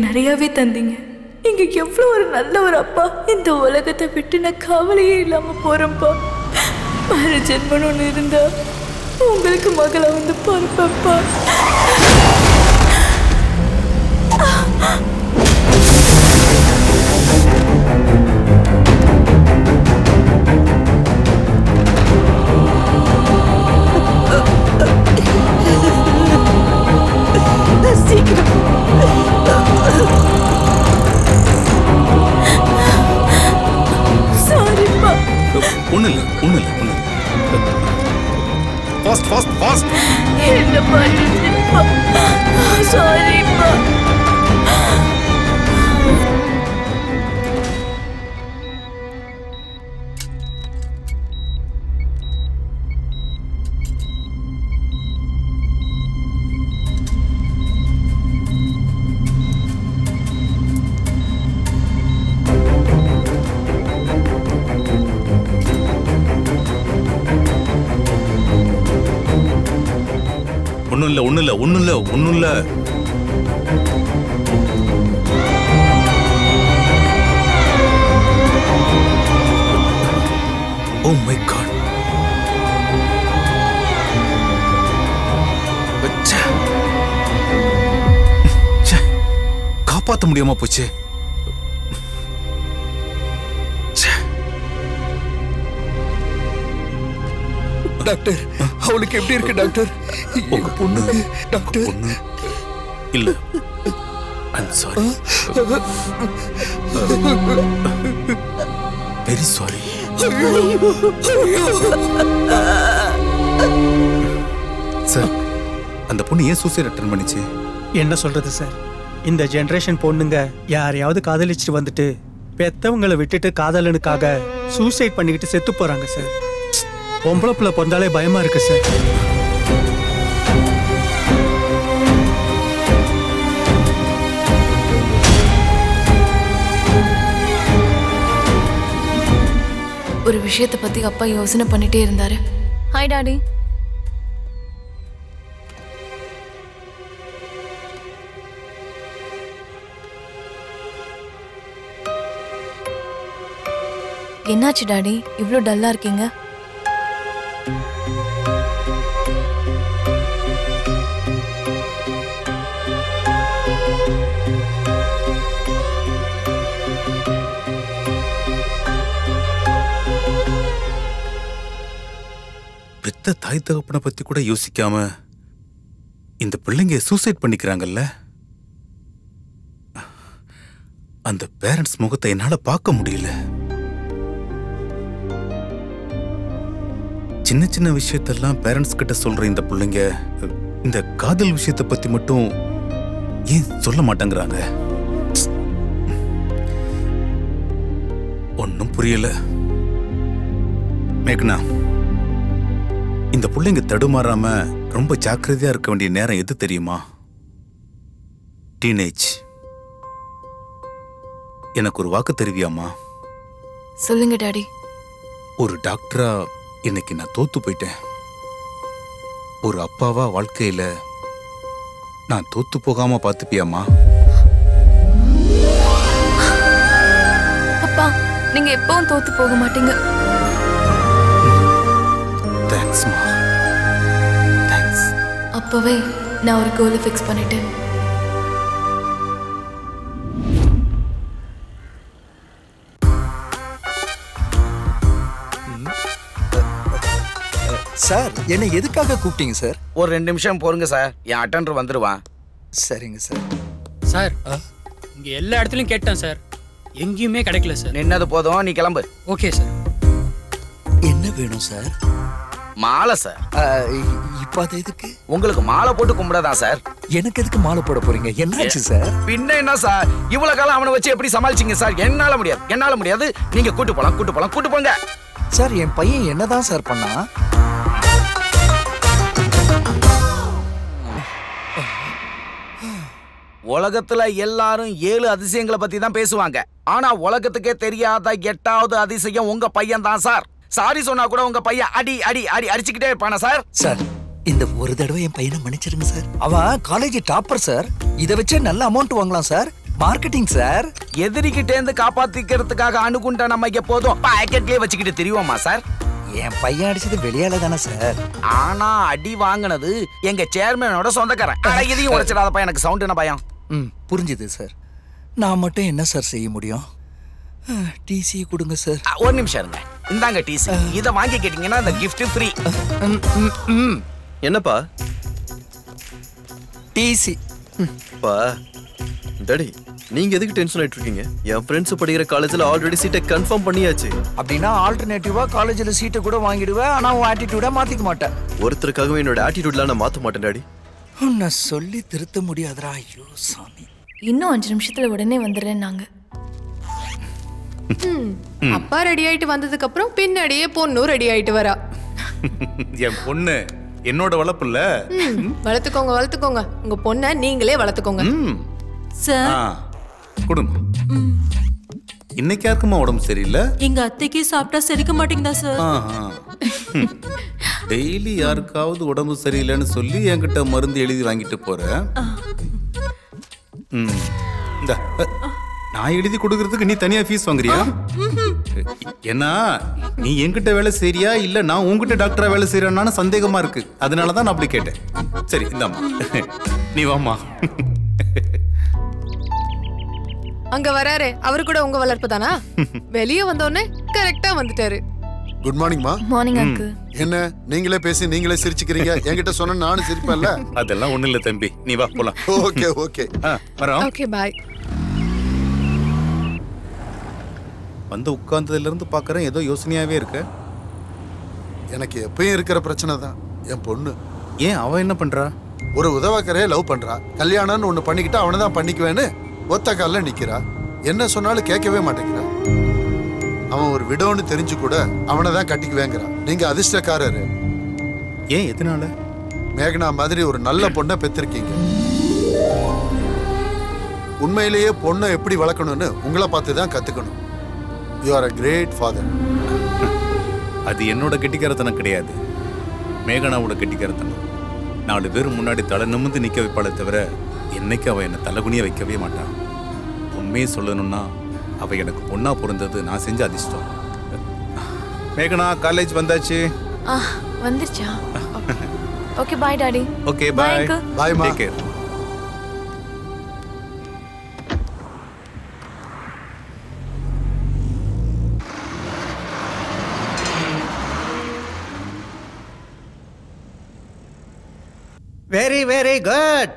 நிறையவே தந்தீங்க. நீங்க எவ்வளவு ஒரு நல்ல ஒரு அப்பா. இந்த உலகத்தை விட்டு நான் கவலையே இல்லாம போறேன்ப்பா. மறு ஜென்மன் ஒன்று இருந்தா உங்களுக்கு மகளை வந்து பார்ப்பப்பா. சீக்கிரம் சாரிப்பா. ஒண்ணு இல்ல ஃபாஸ்ட் ஃபாஸ்ட் ஃபாஸ்ட். என்ன பண்ணிட்டேன்ப்பா. சாரிப்பா. ஒண்ணும் இல்ல. Oh my god. காப்பாத்த முடியாம போச்சு. டாக்டர், அவளுக்கு எப்படி இருக்கு டாக்டர்? உங்க பொண்ணுக்கு டாக்டர் இல்ல. I'm sorry. Very sorry. Sir, அந்த பொண்ணு ஏன் சூசைட் அட்டெண்ட் பண்ணிச்சு? என்ன சொல்றது சார், இந்த ஜெனரேஷன் பொண்ணுங்க யாரையாவது காதலிச்சுட்டு வந்துட்டு பெத்தவங்களை விட்டுட்டு காதலனுக்காக சூசைட் பண்ணிக்கிட்டு செத்து போறாங்க சார். பொம்பளை பிள்ளை பிறந்தாலே பயமா இருக்கு சார். ஒரு விஷயத்தை பத்தி அப்பா யோசனை பண்ணிட்டே இருந்தாரு. Hi daddy. என்னாச்சு டாடி, இவ்ளோ டல்லா இருக்கீங்க? பெத்த தாய் தகப்பனை பத்தி கூட யோசிக்காம இந்த பிள்ளைங்க சூசைட் பண்ணிக்கிறாங்கல்ல. அந்த பேரண்ட்ஸ் முகத்தை என்னால பார்க்க முடியல. சின்ன சின்ன விஷயத்தெல்லாம் பேரண்ட்ஸ் கிட்ட சொல்ற இந்த பிள்ளைங்க இந்த காதல் விஷயத்தை பத்தி மட்டும் ஏன் சொல்ல மாட்டேங்கிறாங்க? ஒன்னும் புரியல. மேக்னா, இந்த பிள்ளைங்க தடுமாறாம ரொம்ப ஜாக்கிரதையா இருக்க வேண்டிய நேரம் எது தெரியுமா? டீனேஜ். எனக்கு ஒரு வாக்கு தெரிவியாமா? சொல்லுங்க டாடி. ஒரு டாக்டரா இன்னைக்கு நான் தோத்து போயிட்டேன். ஒரு அப்பாவா வாழ்க்கையில நான் தோத்து போகாம பாத்துப்பியாமா? அப்பா, நீங்க எப்பவும் தோத்து போக மாட்டீங்க. தேங்க்ஸ்மா. தேங்க்ஸ். அப்பவே நான் ஒரு கோலை ஃபிக்ஸ் பண்ணிட்டேன். சார், என்ன எதுக்காக கூப்பிட்டீங்க சார்? ஒரு 2 நிமிஷம் போருங்க சார், என் அட்டெண்டர் வந்துடுவான். சரிங்க சார். சார், இங்க எல்லா இடத்துலயும் கேட்டேன் சார், எங்கேயுமே கிடைக்கல சார். நின்னது போதும், நீ கிளம்பு. Okay sir. என்ன வேணும் சார்? மாலை சார். இப்ப அது எதுக்கு? உங்களுக்கு மாலை போட்டு கும்பிடாதான் சார். எனக்கு எதுக்கு மாலை போட போறீங்க? என்னாச்சு சார்? பின்ன என்ன சார், இவ்வளவு காலம் அவனை வச்சு எப்படி சமாளிச்சீங்க சார்? என்னால முடியாது. நீங்க கூட்டு போங்க சார். என் பையன் என்னதான் சார் பண்ணா? உலகத்துல எல்லாரும் 7 அதிசயங்களை பத்தி தான் பேசுவாங்க. ஆனா உலகத்துக்கே தெரியாத 8வது அதிசயம் உங்க பையன் தான் சார். சாரி சொன்னா கூட உங்க பையன் அடி அடி அடி அடிச்சுக்கிட்டே இருப்பானா சார்? சார், இந்த ஒரு தடவை என் பையனை மன்னிச்சிருங்க சார். அவன் காலேஜ் டாப்பர் சார். இதை வச்சே நல்ல அமௌண்ட் வாங்கலாம் சார். Marketing sir. எதிரிக்கிட்டே இருந்து காப்பாத்திக்கிறதுக்காக அணுகுண்ட நம்ம எப்போதும் பாக்கெட்லயே வச்சுக்கிட்டு தெரியுமா சார்? என் பையன் அடிச்சது வெளியால தானே சார். ஆனா அடி வாங்கினது எங்க சேர்மனோட சொந்தக்காரன். இதையும் உடைச்சிடாதப்பா, எனக்கு சவுண்ட் என்ன பயம். புரிஞ்சுது சார். நான் மட்டும் என்ன சார் செய்ய முடியும்? டிசி கொடுங்க சார். ஒரு நிமிஷம் இருங்க. இந்தாங்க டிசி. இத வாங்கி கேட்டீங்கன்னா இந்த கிஃப்ட் ஃப்ரீ. என்னப்பா? டிசி. பா டாடி, நீங்க எதுக்கு டென்ஷன் ஆயிட்டு இருக்கீங்க? என் ஃப்ரெண்ட்ஸ் படிக்கிற காலேஜ்ல ஆல்ரெடி சீட்டை கன்ஃபார்ம் பண்ணியாச்சு. அப்படின்னா ஆல்டர்னேட்டிவா காலேஜ்ல சீட்டை கூட வாங்கிடுவேன். ஆனா உன் ஆட்டிடியூட மாத்திக்க மாட்டேன். ஒருத்தருக்காகவே என்னோட ஆட்டிடியூட்லாம் நான் மாத்த மாட்டேன் டாடி. உன்னை சொல்லி திருத்த முடியாதுடா. ஐயோ சாமி. இன்னும் 5 நிமிஷத்துல உடனே வந்துடுறேன் நாங்க. அப்பா ரெடி ஆயிட்டு வந்ததுக்கு அப்புறம் பின்னாடியே பொண்ணும் ரெடி ஆயிட்டு வரா. என் பொண்ணு என்னோட வளர்ப்பு இல்ல. வளர்த்துக்கோங்க வளர்த்துக்கோங்க. உங்க பொண்ணை நீங்களே வளர்த்துக்கோங்க. சார் கொடுமா. இன்னைக்கு யாருக்குமா உடம்பு சரியில்லை? எங்க அத்தைக்கு சாப்பிட்டா செரிக்க மாட்டேங்குதா சார்? டெய்லி யாருக்காவது உடம்பு சரியில்லைன்னு சொல்லி என்கிட்ட மருந்து எழுதி வாங்கிட்டு போற. நான் எழுதி கொடுக்கறதுக்கு நீ தனியா ஃபீஸ் வாங்குறியா? ஏன்னா நீ என்கிட்ட வேலை செய்றியா இல்ல நான் உங்ககிட்ட டாக்டரா வேலை செய்யறேன்னு சந்தேகமா இருக்கு. அதனாலதான் நான் அப்படி கேட்டேன். சரி இந்தாம்மா, நீ வாமா. அங்க வராரு, அவரு கூட உங்க வளர்ப்பு தானா? வெளியே வந்தோடனே கரெக்டா வந்துட்டாரு. குட் மார்னிங் மா. Morning uncle. என்ன நீங்களே பேசி நீங்களே சிரிச்சுக்கிறீங்க? என்கிட்ட சொன்ன நானும் சிரிப்பேன்ல. அதெல்லாம் ஒண்ணு இல்ல தம்பி, நீ வா போலாம். ஓகே ஓகே வரோம். Okay bye. வந்து உட்கார்ந்ததுல இருந்து பாக்குறேன் ஏதோ யோசனையாவே இருக்க. எனக்கு எப்பயும் இருக்கிற பிரச்சனை தான் என் பொண்ணு. ஏன் அவ என்ன பண்றா? ஒரு உதவாக்கரையே லவ் பண்றா. கல்யாணம்னு ஒண்ணு பண்ணிக்கிட்டா அவனை தான் பண்ணிக்குவேன்னு ஒத்த கால்ல நிக்கிறா. என்ன சொன்னாலும் கேட்கவே மாட்டேங்கிறா. அவன் ஒரு விடோன்னு தெரிஞ்சு கூட அவனை தான் கட்டிக்குவேங்கிறான். நீங்க அதிர்ஷ்டக்காரரு. ஏன் எதனால? மேகனா மாதிரி ஒரு நல்ல பொண்ணை பெற்றிருக்கீங்க. உண்மையிலேயே பொண்ணை எப்படி வளர்க்கணும்னு உங்களை பார்த்து தான் கத்துக்கணும். You are a great father. அது என்னோட கெட்டிக்காரத்தனம் கிடையாது, மேகனாவோட கெட்டிக்காரத்தனம். 4 பேர் முன்னாடி தலை நிமிர்ந்து நிக்க வைப்பாளே தவிர என்னைக்கு அவ என்னை தலைகுனிய வைக்கவே மாட்டான். உண்மையை சொல்லணும்னா அவ எனக்கு பொண்ணா பிறந்தது நான் செஞ்ச அதிர்ஷ்டம். மேகனா காலேஜ் வந்தாச்சு. வந்துருச்சா? Okay bye daddy. Okay bye. Bye மா. Take care. Very very good.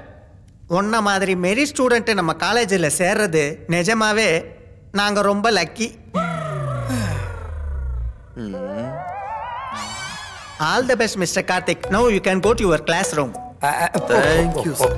உன்ன மாதிரி மெரி ஸ்டூடெண்ட் நம்ம காலேஜில் சேர்றது நிஜமாவே நாங்க ரொம்ப lucky. All the best mister Karthik. Now you can go to your classroom. Thank you sir.